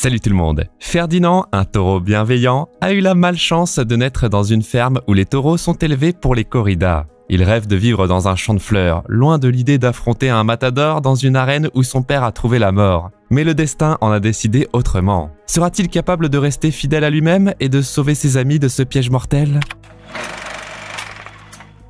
Salut tout le monde. Ferdinand, un taureau bienveillant, a eu la malchance de naître dans une ferme où les taureaux sont élevés pour les corridas. Il rêve de vivre dans un champ de fleurs, loin de l'idée d'affronter un matador dans une arène où son père a trouvé la mort. Mais le destin en a décidé autrement. Sera-t-il capable de rester fidèle à lui-même et de sauver ses amis de ce piège mortel ?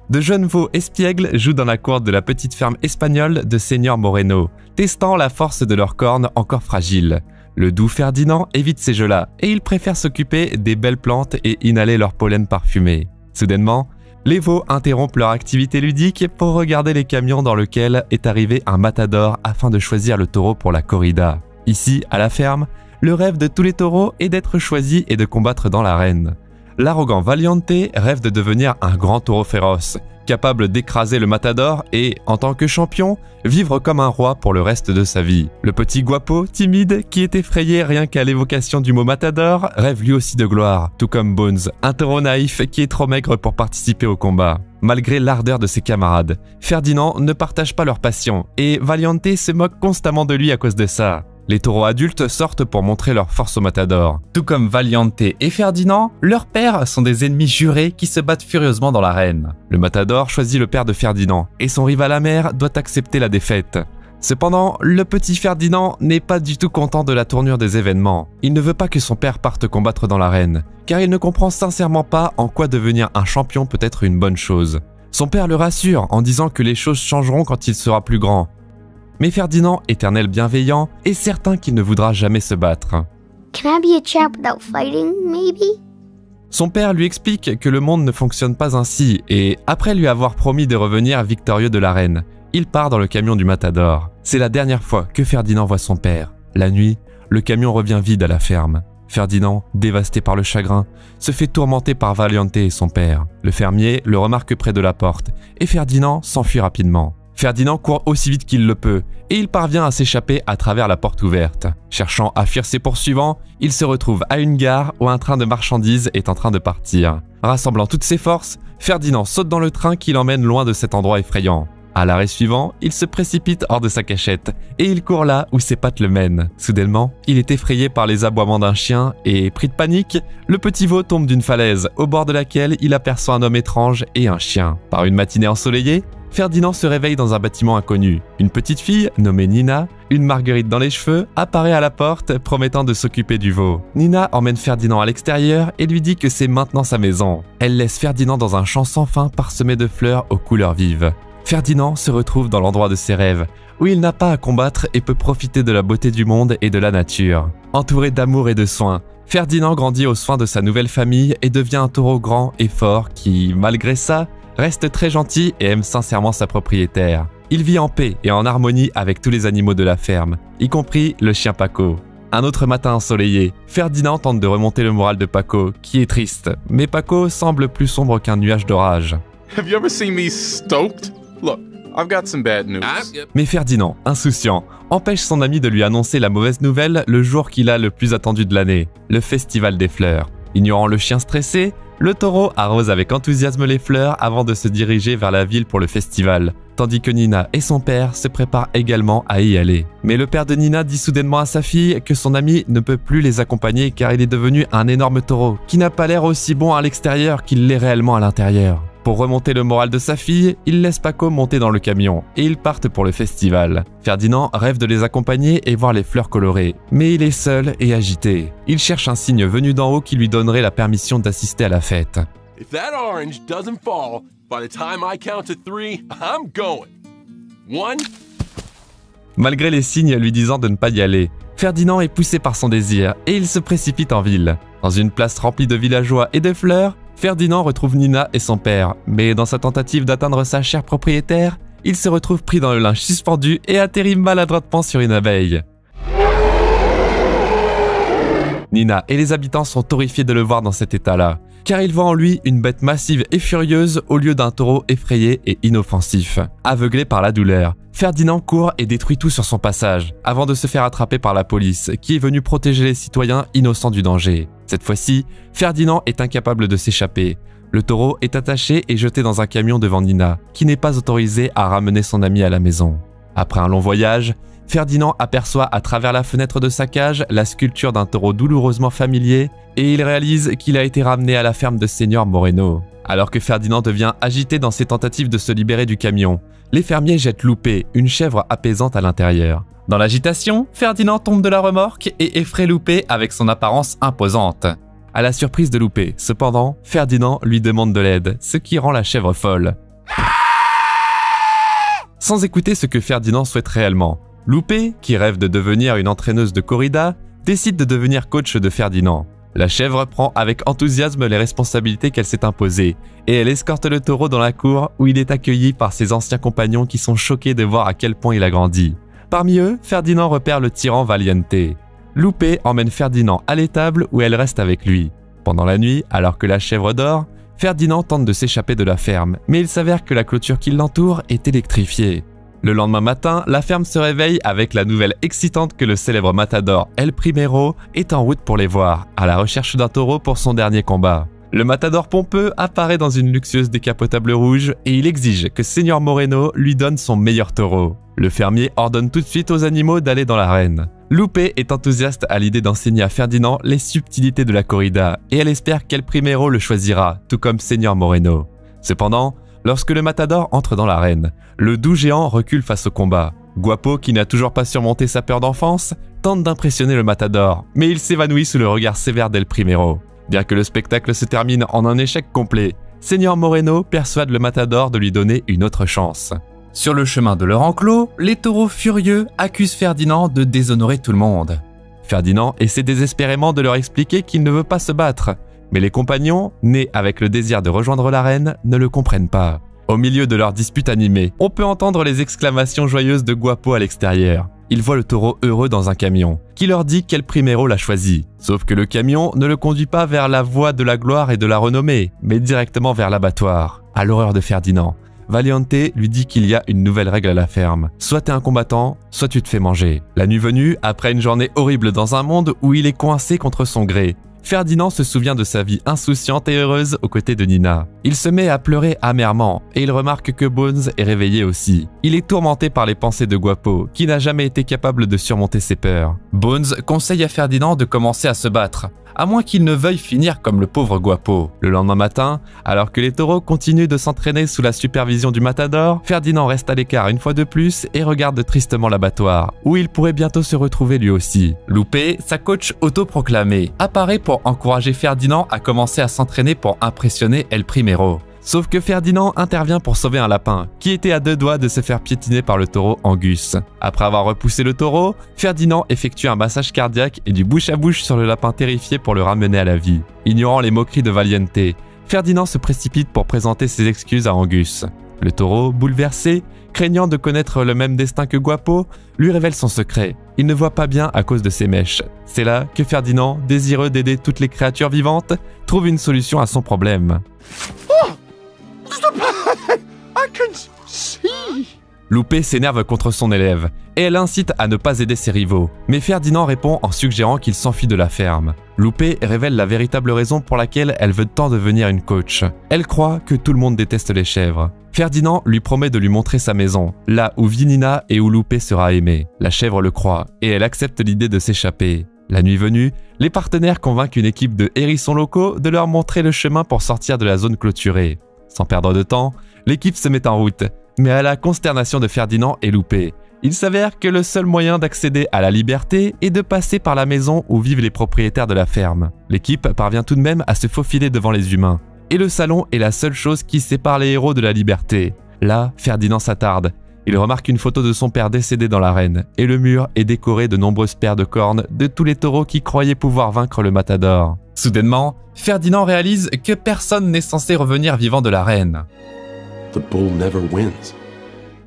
De jeunes veaux espiègles jouent dans la cour de la petite ferme espagnole de Señor Moreno, testant la force de leurs cornes encore fragiles. Le doux Ferdinand évite ces jeux-là et il préfère s'occuper des belles plantes et inhaler leur pollen parfumé. Soudainement, les veaux interrompent leur activité ludique pour regarder les camions dans lesquels est arrivé un matador afin de choisir le taureau pour la corrida. Ici, à la ferme, le rêve de tous les taureaux est d'être choisi et de combattre dans l'arène. L'arrogant Valiante rêve de devenir un grand taureau féroce, capable d'écraser le matador et, en tant que champion, vivre comme un roi pour le reste de sa vie. Le petit guapo, timide, qui est effrayé rien qu'à l'évocation du mot matador, rêve lui aussi de gloire, tout comme Bones, un taureau naïf qui est trop maigre pour participer au combat. Malgré l'ardeur de ses camarades, Ferdinand ne partage pas leur passion et Valiante se moque constamment de lui à cause de ça. Les taureaux adultes sortent pour montrer leur force au matador. Tout comme Valiante et Ferdinand, leurs pères sont des ennemis jurés qui se battent furieusement dans l'arène. Le matador choisit le père de Ferdinand et son rival amer doit accepter la défaite. Cependant, le petit Ferdinand n'est pas du tout content de la tournure des événements. Il ne veut pas que son père parte combattre dans l'arène, car il ne comprend sincèrement pas en quoi devenir un champion peut être une bonne chose. Son père le rassure en disant que les choses changeront quand il sera plus grand. Mais Ferdinand, éternel bienveillant, est certain qu'il ne voudra jamais se battre. Can I be a champ without fighting, maybe? Son père lui explique que le monde ne fonctionne pas ainsi et, après lui avoir promis de revenir victorieux de l'arène, il part dans le camion du matador. C'est la dernière fois que Ferdinand voit son père. La nuit, le camion revient vide à la ferme. Ferdinand, dévasté par le chagrin, se fait tourmenter par Valiante et son père. Le fermier le remarque près de la porte et Ferdinand s'enfuit rapidement. Ferdinand court aussi vite qu'il le peut et il parvient à s'échapper à travers la porte ouverte. Cherchant à fuir ses poursuivants, il se retrouve à une gare où un train de marchandises est en train de partir. Rassemblant toutes ses forces, Ferdinand saute dans le train qui l'emmène loin de cet endroit effrayant. À l'arrêt suivant, il se précipite hors de sa cachette et il court là où ses pattes le mènent. Soudainement, il est effrayé par les aboiements d'un chien et, pris de panique, le petit veau tombe d'une falaise au bord de laquelle il aperçoit un homme étrange et un chien. Par une matinée ensoleillée, Ferdinand se réveille dans un bâtiment inconnu. Une petite fille, nommée Nina, une marguerite dans les cheveux, apparaît à la porte, promettant de s'occuper du veau. Nina emmène Ferdinand à l'extérieur et lui dit que c'est maintenant sa maison. Elle laisse Ferdinand dans un champ sans fin parsemé de fleurs aux couleurs vives. Ferdinand se retrouve dans l'endroit de ses rêves, où il n'a pas à combattre et peut profiter de la beauté du monde et de la nature. Entouré d'amour et de soins, Ferdinand grandit aux soins de sa nouvelle famille et devient un taureau grand et fort qui, malgré ça, reste très gentil et aime sincèrement sa propriétaire. Il vit en paix et en harmonie avec tous les animaux de la ferme, y compris le chien Paco. Un autre matin ensoleillé, Ferdinand tente de remonter le moral de Paco, qui est triste, mais Paco semble plus sombre qu'un nuage d'orage. Have you ever seen me stoked? Look, I've got some bad news. Mais Ferdinand, insouciant, empêche son ami de lui annoncer la mauvaise nouvelle le jour qu'il a le plus attendu de l'année, le festival des fleurs. Ignorant le chien stressé, le taureau arrose avec enthousiasme les fleurs avant de se diriger vers la ville pour le festival, tandis que Nina et son père se préparent également à y aller. Mais le père de Nina dit soudainement à sa fille que son ami ne peut plus les accompagner car il est devenu un énorme taureau, qui n'a pas l'air aussi bon à l'extérieur qu'il l'est réellement à l'intérieur. Pour remonter le moral de sa fille, il laisse Paco monter dans le camion et ils partent pour le festival. Ferdinand rêve de les accompagner et voir les fleurs colorées, mais il est seul et agité. Il cherche un signe venu d'en haut qui lui donnerait la permission d'assister à la fête. If that orange doesn't fall by the time I count to 3, I'm going. 1. Malgré les signes lui disant de ne pas y aller, Ferdinand est poussé par son désir et il se précipite en ville. Dans une place remplie de villageois et de fleurs, Ferdinand retrouve Nina et son père, mais dans sa tentative d'atteindre sa chère propriétaire, il se retrouve pris dans le linge suspendu et atterrit maladroitement sur une abeille. Nina et les habitants sont horrifiés de le voir dans cet état-là, car ils voient en lui une bête massive et furieuse au lieu d'un taureau effrayé et inoffensif. Aveuglé par la douleur, Ferdinand court et détruit tout sur son passage, avant de se faire attraper par la police, qui est venue protéger les citoyens innocents du danger. Cette fois-ci, Ferdinand est incapable de s'échapper. Le taureau est attaché et jeté dans un camion devant Nina, qui n'est pas autorisée à ramener son ami à la maison. Après un long voyage, Ferdinand aperçoit à travers la fenêtre de sa cage la sculpture d'un taureau douloureusement familier et il réalise qu'il a été ramené à la ferme de Seigneur Moreno. Alors que Ferdinand devient agité dans ses tentatives de se libérer du camion, les fermiers jettent Loupé, une chèvre apaisante à l'intérieur. Dans l'agitation, Ferdinand tombe de la remorque et effraie Loupé avec son apparence imposante. À la surprise de Loupé, cependant, Ferdinand lui demande de l'aide, ce qui rend la chèvre folle. Sans écouter ce que Ferdinand souhaite réellement, Loupé, qui rêve de devenir une entraîneuse de corrida, décide de devenir coach de Ferdinand. La chèvre prend avec enthousiasme les responsabilités qu'elle s'est imposées et elle escorte le taureau dans la cour où il est accueilli par ses anciens compagnons qui sont choqués de voir à quel point il a grandi. Parmi eux, Ferdinand repère le tyran Valiente. Loupé emmène Ferdinand à l'étable où elle reste avec lui. Pendant la nuit, alors que la chèvre dort, Ferdinand tente de s'échapper de la ferme, mais il s'avère que la clôture qui l'entoure est électrifiée. Le lendemain matin, la ferme se réveille avec la nouvelle excitante que le célèbre matador El Primero est en route pour les voir, à la recherche d'un taureau pour son dernier combat. Le matador pompeux apparaît dans une luxueuse décapotable rouge et il exige que Seigneur Moreno lui donne son meilleur taureau. Le fermier ordonne tout de suite aux animaux d'aller dans l'arène. Loupé est enthousiaste à l'idée d'enseigner à Ferdinand les subtilités de la corrida et elle espère qu'El Primero le choisira, tout comme Seigneur Moreno. Cependant, lorsque le matador entre dans l'arène, le doux géant recule face au combat. Guapo, qui n'a toujours pas surmonté sa peur d'enfance, tente d'impressionner le matador, mais il s'évanouit sous le regard sévère d'El Primero. Bien que le spectacle se termine en un échec complet, Seigneur Moreno persuade le matador de lui donner une autre chance. Sur le chemin de leur enclos, les taureaux furieux accusent Ferdinand de déshonorer tout le monde. Ferdinand essaie désespérément de leur expliquer qu'il ne veut pas se battre, mais les compagnons, nés avec le désir de rejoindre l'arène, ne le comprennent pas. Au milieu de leur dispute animée, on peut entendre les exclamations joyeuses de Guapo à l'extérieur. Il voit le taureau heureux dans un camion, qui leur dit qu'El Primero l'a choisi. Sauf que le camion ne le conduit pas vers la voie de la gloire et de la renommée, mais directement vers l'abattoir. À l'horreur de Ferdinand, Valiente lui dit qu'il y a une nouvelle règle à la ferme. Soit t'es un combattant, soit tu te fais manger. La nuit venue, après une journée horrible dans un monde où il est coincé contre son gré, Ferdinand se souvient de sa vie insouciante et heureuse aux côtés de Nina. Il se met à pleurer amèrement et il remarque que Bones est réveillé aussi. Il est tourmenté par les pensées de Guapo, qui n'a jamais été capable de surmonter ses peurs. Bones conseille à Ferdinand de commencer à se battre, à moins qu'il ne veuille finir comme le pauvre Guapo. Le lendemain matin, alors que les taureaux continuent de s'entraîner sous la supervision du matador, Ferdinand reste à l'écart une fois de plus et regarde tristement l'abattoir, où il pourrait bientôt se retrouver lui aussi. Loupé, sa coach autoproclamée, apparaît pour encourager Ferdinand à commencer à s'entraîner pour impressionner El Primero. Sauf que Ferdinand intervient pour sauver un lapin, qui était à deux doigts de se faire piétiner par le taureau Angus. Après avoir repoussé le taureau, Ferdinand effectue un massage cardiaque et du bouche à bouche sur le lapin terrifié pour le ramener à la vie. Ignorant les moqueries de Valiente, Ferdinand se précipite pour présenter ses excuses à Angus. Le taureau, bouleversé, craignant de connaître le même destin que Guapo, lui révèle son secret. Il ne voit pas bien à cause de ses mèches. C'est là que Ferdinand, désireux d'aider toutes les créatures vivantes, trouve une solution à son problème. I can see. Loupé s'énerve contre son élève et elle incite à ne pas aider ses rivaux. Mais Ferdinand répond en suggérant qu'il s'enfuit de la ferme. Loupé révèle la véritable raison pour laquelle elle veut tant devenir une coach. Elle croit que tout le monde déteste les chèvres. Ferdinand lui promet de lui montrer sa maison, là où vit Nina et où Loupé sera aimé. La chèvre le croit et elle accepte l'idée de s'échapper. La nuit venue, les partenaires convainquent une équipe de hérissons locaux de leur montrer le chemin pour sortir de la zone clôturée. Sans perdre de temps, l'équipe se met en route, mais à la consternation de Ferdinand et Loupé. Il s'avère que le seul moyen d'accéder à la liberté est de passer par la maison où vivent les propriétaires de la ferme. L'équipe parvient tout de même à se faufiler devant les humains. Et le salon est la seule chose qui sépare les héros de la liberté. Là, Ferdinand s'attarde. Il remarque une photo de son père décédé dans l'arène, et le mur est décoré de nombreuses paires de cornes de tous les taureaux qui croyaient pouvoir vaincre le matador. Soudainement, Ferdinand réalise que personne n'est censé revenir vivant de l'arène. The bull never wins.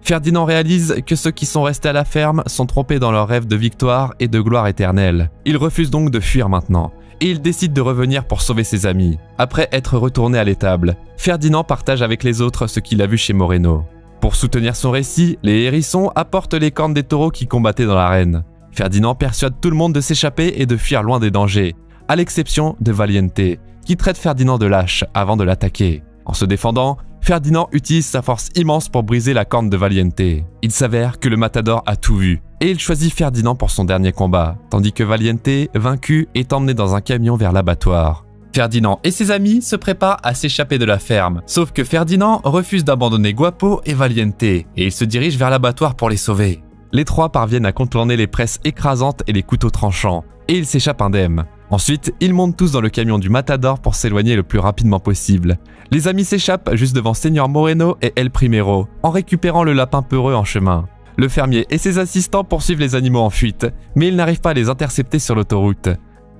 Ferdinand réalise que ceux qui sont restés à la ferme sont trompés dans leur rêve de victoire et de gloire éternelle. Il refuse donc de fuir maintenant, et il décide de revenir pour sauver ses amis. Après être retourné à l'étable, Ferdinand partage avec les autres ce qu'il a vu chez Moreno. Pour soutenir son récit, les hérissons apportent les cornes des taureaux qui combattaient dans l'arène. Ferdinand persuade tout le monde de s'échapper et de fuir loin des dangers, à l'exception de Valiente, qui traite Ferdinand de lâche avant de l'attaquer. En se défendant, Ferdinand utilise sa force immense pour briser la corne de Valiente. Il s'avère que le matador a tout vu, et il choisit Ferdinand pour son dernier combat, tandis que Valiente, vaincu, est emmené dans un camion vers l'abattoir. Ferdinand et ses amis se préparent à s'échapper de la ferme, sauf que Ferdinand refuse d'abandonner Guapo et Valiente, et il se dirige vers l'abattoir pour les sauver. Les trois parviennent à contourner les presses écrasantes et les couteaux tranchants, et ils s'échappent indemnes. Ensuite, ils montent tous dans le camion du matador pour s'éloigner le plus rapidement possible. Les amis s'échappent juste devant Seigneur Moreno et El Primero, en récupérant le lapin peureux en chemin. Le fermier et ses assistants poursuivent les animaux en fuite, mais ils n'arrivent pas à les intercepter sur l'autoroute.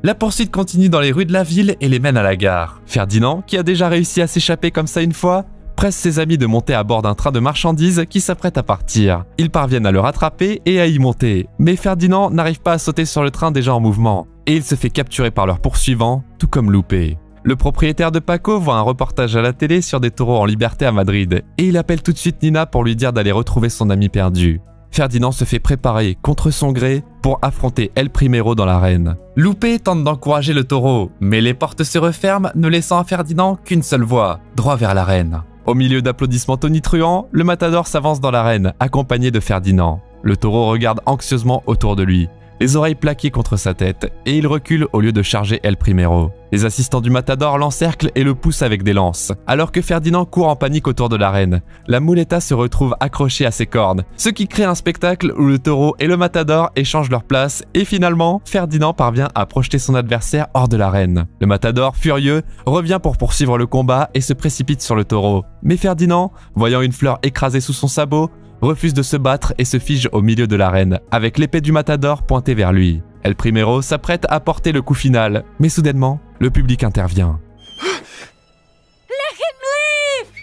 La poursuite continue dans les rues de la ville et les mène à la gare. Ferdinand, qui a déjà réussi à s'échapper comme ça une fois, presse ses amis de monter à bord d'un train de marchandises qui s'apprête à partir. Ils parviennent à le rattraper et à y monter, mais Ferdinand n'arrive pas à sauter sur le train déjà en mouvement, et il se fait capturer par leurs poursuivants, tout comme Lupe. Le propriétaire de Paco voit un reportage à la télé sur des taureaux en liberté à Madrid, et il appelle tout de suite Nina pour lui dire d'aller retrouver son ami perdu. Ferdinand se fait préparer, contre son gré, pour affronter El Primero dans l'arène. Lupe tente d'encourager le taureau, mais les portes se referment, ne laissant à Ferdinand qu'une seule voie, droit vers l'arène. Au milieu d'applaudissements tonitruants, le matador s'avance dans l'arène, accompagné de Ferdinand. Le taureau regarde anxieusement autour de lui, les oreilles plaquées contre sa tête, et il recule au lieu de charger El Primero. Les assistants du matador l'encerclent et le poussent avec des lances, alors que Ferdinand court en panique autour de l'arène. La muleta se retrouve accrochée à ses cornes, ce qui crée un spectacle où le taureau et le matador échangent leur place, et finalement, Ferdinand parvient à projeter son adversaire hors de l'arène. Le matador, furieux, revient pour poursuivre le combat et se précipite sur le taureau. Mais Ferdinand, voyant une fleur écrasée sous son sabot, refuse de se battre et se fige au milieu de l'arène, avec l'épée du matador pointée vers lui. El Primero s'apprête à porter le coup final, mais soudainement, le public intervient.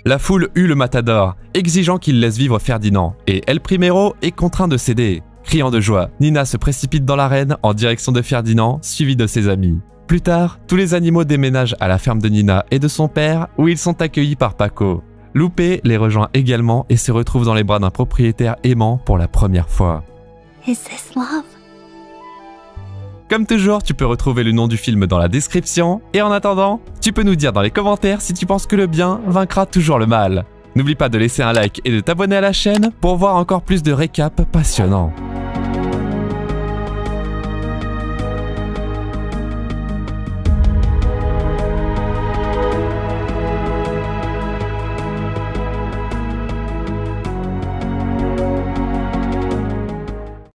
La foule hue le matador, exigeant qu'il laisse vivre Ferdinand, et El Primero est contraint de céder. Criant de joie, Nina se précipite dans l'arène en direction de Ferdinand, suivi de ses amis. Plus tard, tous les animaux déménagent à la ferme de Nina et de son père, où ils sont accueillis par Paco. Lupe les rejoint également et se retrouve dans les bras d'un propriétaire aimant pour la première fois. Is this love? Comme toujours, tu peux retrouver le nom du film dans la description, et en attendant, tu peux nous dire dans les commentaires si tu penses que le bien vaincra toujours le mal. N'oublie pas de laisser un like et de t'abonner à la chaîne pour voir encore plus de récaps passionnants.